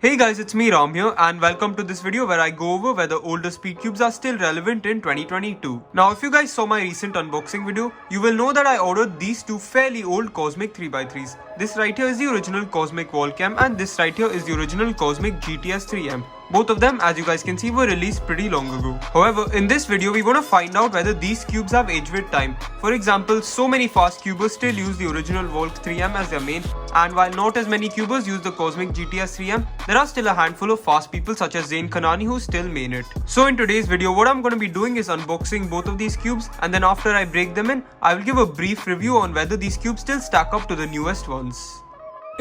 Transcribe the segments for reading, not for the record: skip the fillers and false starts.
Hey guys, it's me Ram here and welcome to this video where I go over whether older Speedcubes are still relevant in 2022. Now if you guys saw my recent unboxing video, you will know that I ordered these two fairly old Cosmic 3x3s. This right here is the original Cosmic Valk and this right here is the original Cosmic GTS3 M. Both of them, as you guys can see, were released pretty long ago. However, in this video, we want to find out whether these cubes have aged with time. For example, so many fast cubers still use the original Valk 3M as their main, and while not as many cubers use the Cosmic GTS3M, there are still a handful of fast people such as Zain Kanani who still main it. So in today's video, what I'm going to be doing is unboxing both of these cubes, and then after I break them in, I will give a brief review on whether these cubes still stack up to the newest ones.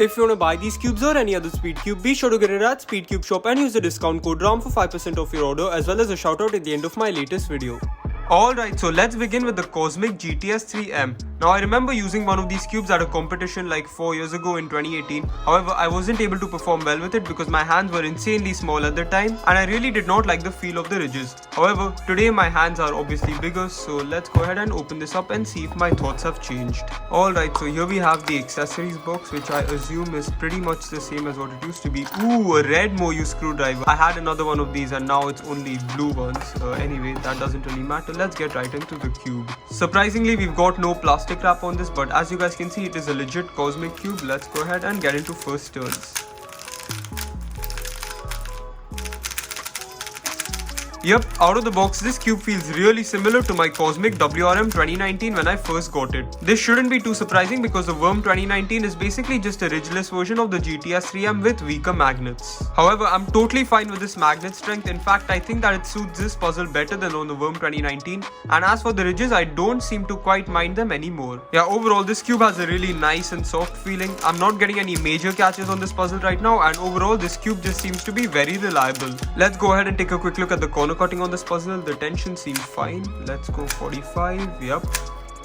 If you want to buy these cubes or any other Speedcube, be sure to get it at Speedcube shop and use the discount code RAM for 5% off your order, as well as a shoutout at the end of my latest video. Alright, so let's begin with the Cosmic GTS3 M. Now I remember using one of these cubes at a competition like 4 years ago in 2018. However, I wasn't able to perform well with it because my hands were insanely small at the time and I really did not like the feel of the ridges. However, today my hands are obviously bigger, so let's go ahead and open this up and see if my thoughts have changed. Alright, so here we have the accessories box, which I assume is pretty much the same as what it used to be. Ooh, a red Moyu screwdriver. I had another one of these and now it's only blue ones. Anyway, that doesn't really matter. Let's get right into the cube. Surprisingly, we've got no plastic wrap on this, but as you guys can see, it is a legit Cosmic cube. Let's go ahead and get into first turns. Yep, out of the box, this cube feels really similar to my Cosmic WRM 2019 when I first got it. This shouldn't be too surprising because the Worm 2019 is basically just a ridgeless version of the GTS3M with weaker magnets. However, I'm totally fine with this magnet strength. In fact, I think that it suits this puzzle better than on the Worm 2019. And as for the ridges, I don't seem to quite mind them anymore. Yeah, overall, this cube has a really nice and soft feeling. I'm not getting any major catches on this puzzle right now, and overall, this cube just seems to be very reliable. Let's go ahead and take a quick look at the corner cutting on this puzzle. The tension seems fine. Let's go 45. Yep.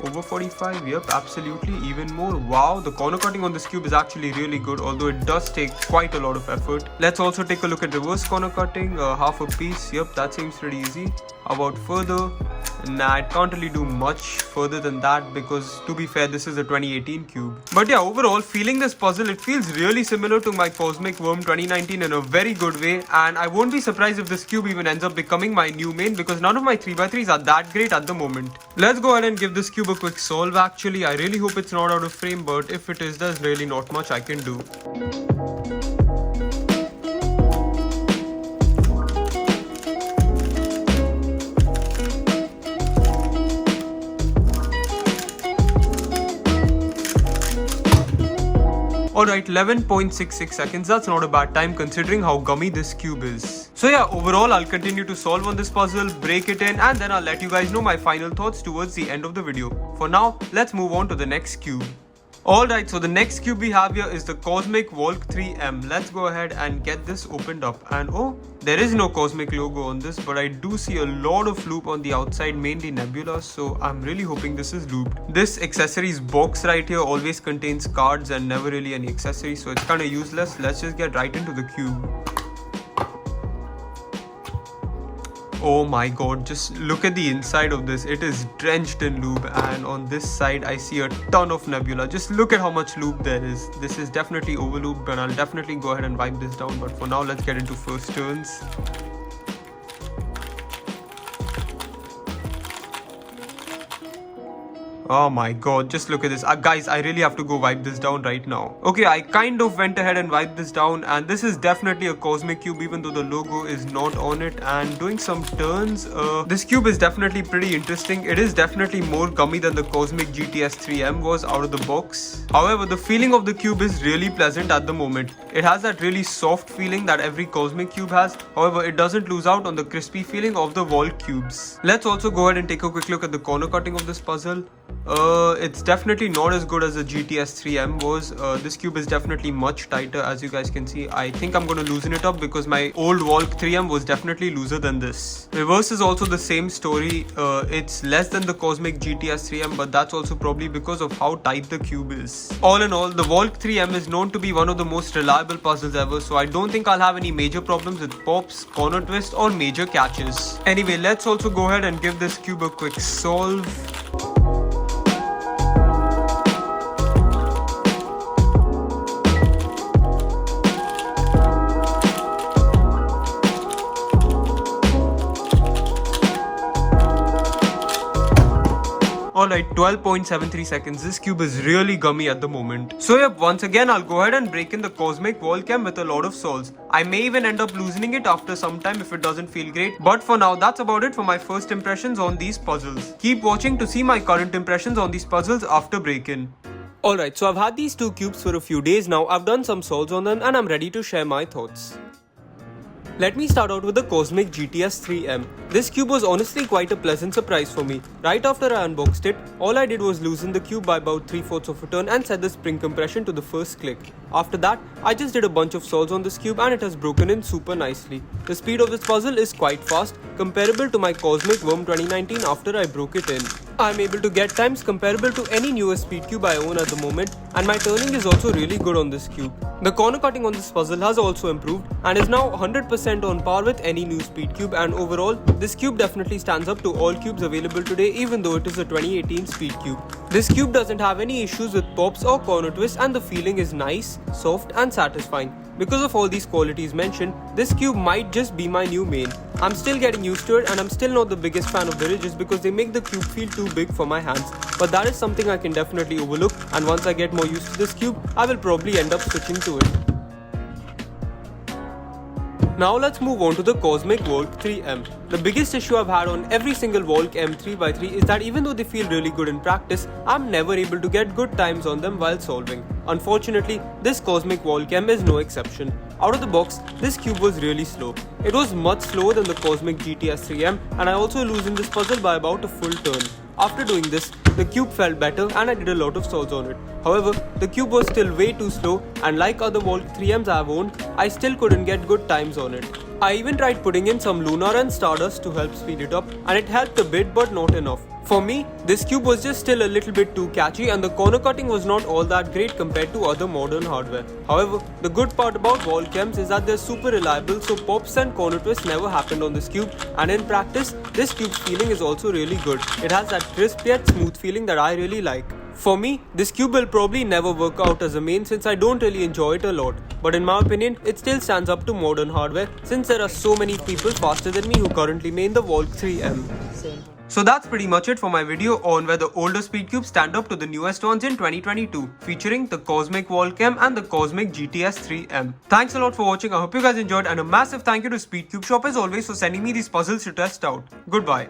Over 45. Yep, absolutely. Even more. Wow, the corner cutting on this cube is actually really good, although it does take quite a lot of effort. Let's also take a look at reverse corner cutting. Half a piece. Yep, that seems pretty easy. About further? Nah, it can't really do much further than that because, to be fair, this is a 2018 cube. But yeah, overall, feeling this puzzle, it feels really similar to my Cosmic Worm 2019 in a very good way, and I won't be surprised if this cube even ends up becoming my new main because none of my 3x3s are that great at the moment. Let's go ahead and give this cube a quick solve. Actually, I really hope it's not out of frame, but if it is, there's really not much I can do. Alright, 11.66 seconds, that's not a bad time considering how gummy this cube is. So yeah, overall I'll continue to solve on this puzzle, break it in, and then I'll let you guys know my final thoughts towards the end of the video. For now, let's move on to the next cube. Alright, so the next cube we have here is the Cosmic Valk 3 M. Let's go ahead and get this opened up. And oh, there is no Cosmic logo on this, but I do see a lot of loop on the outside, mainly nebula, so I'm really hoping this is looped. This accessories box right here always contains cards and never really any accessories, so it's kind of useless. Let's just get right into the cube. Oh my god, just look at the inside of this. It is drenched in lube, and on this side I see a ton of nebula. Just look at how much lube there is. This is definitely over lubed, and I'll definitely go ahead and wipe this down, but for now let's get into first turns. Oh my god, just look at this. Guys, I really have to go wipe this down right now. Okay, I kind of went ahead and wiped this down, and this is definitely a Cosmic cube even though the logo is not on it. And doing some turns, this cube is definitely pretty interesting. It is definitely more gummy than the Cosmic GTS3 M was out of the box. However, the feeling of the cube is really pleasant at the moment. It has that really soft feeling that every Cosmic cube has. However, it doesn't lose out on the crispy feeling of the Valk cubes. Let's also go ahead and take a quick look at the corner cutting of this puzzle. It's definitely not as good as the GTS3M was. This cube is definitely much tighter, as you guys can see. I think I'm going to loosen it up because my old Valk 3M was definitely looser than this. Reverse is also the same story. It's less than the Cosmic GTS3M, but that's also probably because of how tight the cube is. All in all, the Valk 3M is known to be one of the most reliable puzzles ever, so I don't think I'll have any major problems with pops, corner twists, or major catches. Anyway, let's also go ahead and give this cube a quick solve. at 12.73 seconds. This cube is really gummy at the moment. So yep, once again I'll go ahead and break in the Cosmic Valk with a lot of souls. I may even end up losing it after some time if it doesn't feel great. But for now, that's about it for my first impressions on these puzzles. Keep watching to see my current impressions on these puzzles after break-in. Alright, so I've had these two cubes for a few days now. I've done some solves on them and I'm ready to share my thoughts. Let me start out with the Cosmic GTS3 M. This cube was honestly quite a pleasant surprise for me. Right after I unboxed it, all I did was loosen the cube by about 3/4 of a turn and set the spring compression to the first click. After that, I just did a bunch of solves on this cube and it has broken in super nicely. The speed of this puzzle is quite fast, comparable to my Cosmic Worm 2019 after I broke it in. I'm able to get times comparable to any newest Speedcube I own at the moment, and my turning is also really good on this cube. The corner cutting on this puzzle has also improved and is now 100% on par with any new Speedcube, and overall, this cube definitely stands up to all cubes available today even though it is a 2018 Speedcube. This cube doesn't have any issues with pops or corner twists and the feeling is nice, soft and satisfying. Because of all these qualities mentioned, this cube might just be my new main. I'm still getting used to it and I'm still not the biggest fan of the ridges because they make the cube feel too big for my hands. But that is something I can definitely overlook, and once I get more used to this cube, I will probably end up switching to it. Now let's move on to the Cosmic Valk 3M. The biggest issue I've had on every single Valk M 3x3 is that even though they feel really good in practice, I'm never able to get good times on them while solving. Unfortunately, this Cosmic Valk M is no exception. Out of the box, this cube was really slow. It was much slower than the Cosmic GTS3 M, and I also loosened this puzzle by about a full turn. After doing this, the cube felt better and I did a lot of solves on it. However, the cube was still way too slow, and like other Valk 3Ms I have owned, I still couldn't get good times on it. I even tried putting in some lunar and stardust to help speed it up, and it helped a bit but not enough. For me, this cube was just still a little bit too catchy and the corner cutting was not all that great compared to other modern hardware. However, the good part about Valk Ms is that they're super reliable, so pops and corner twists never happened on this cube, and in practice, this cube's feeling is also really good. It has that crisp yet smooth feeling that I really like. For me, this cube will probably never work out as a main since I don't really enjoy it a lot. But in my opinion, it still stands up to modern hardware since there are so many people faster than me who currently main the Valk 3M. So that's pretty much it for my video on where the older Speedcubes stand up to the newest ones in 2022, featuring the Cosmic Valk and the Cosmic GTS3 M. Thanks a lot for watching. I hope you guys enjoyed, and a massive thank you to Speedcube Shop as always for sending me these puzzles to test out. Goodbye.